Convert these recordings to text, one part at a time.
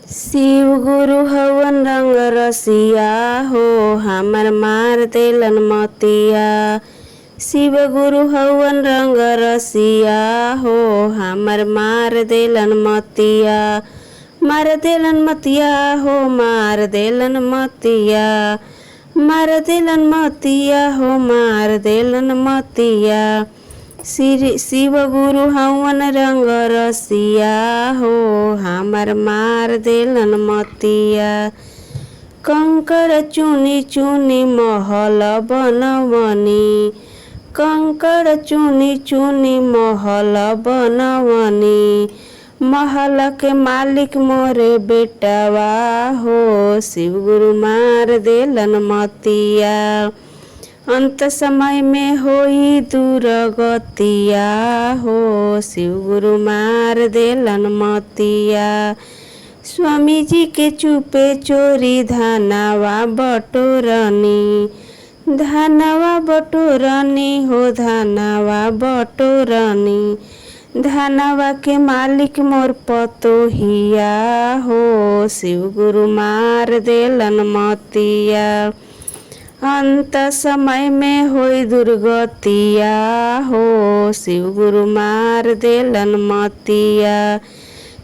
शिव गुरु हवन रंग रसिया हो हमर मार देलन मतिया। शिव गुरु हवन रंग रसिया हो हमर मार देलन मतिया। मार देलन मतिया हो मार देलन मतिया। मार देलन मतिया हो मार देलन मतिया। शिव गुरु हवन रंग रसिया हो हमर मार देलन मतिया। कंकड़ चुनी चुनी महल बनवनी। कंकड़ चुनी चुनी महल बनवनी। महल के मालिक मोरे बेटवा हो शिव गुरु मार देलन मतिया। अंत समय में होई दुर्गतिया हो शिव गुरु मार देलन मतिया। स्वामी जी के चुपे चोरी धनवा बटोरनी। धनवा बटोरनी हो धनवा बटोरनी। धनवा के मालिक मोर पतोहिया हो शिव गुरु मार देलन मतिया। अंत समय में होई दुर्गतिया हो शिव गुरु मार देलन मतिया।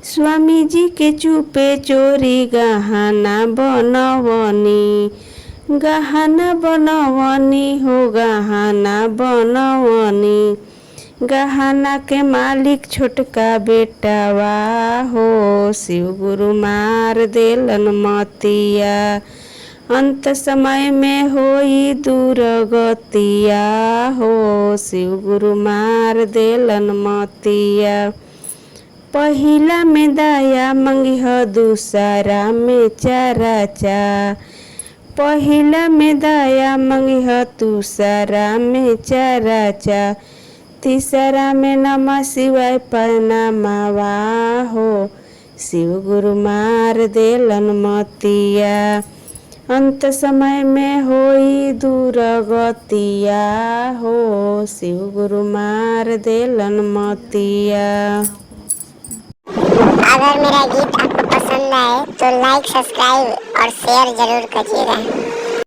स्वामी जी के चुपे चोरी गहना बनवनी। गहना बनवनी हो गहना बनवनी। गहना के मालिक छोटका बेटवा हो शिव गुरु मार देलन मतिया। अंत समय में होई दुर्गतिया हो शिव गुरु मार देलन मतिया। पहिला में दया मंगिह दूसरा में चरचा। पहिला में दया मंगिह दूसरा में चरचा। तीसरा में नमः शिवाय प्रणामवा हो शिव गुरु मार देलन मतिया। अंत समय में होई दुर्गतिया हो शिव गुरु मार देलन मतिया। अगर मेरा गीत आपको पसंद आए तो लाइक, सब्सक्राइब और शेयर जरूर करिएगा।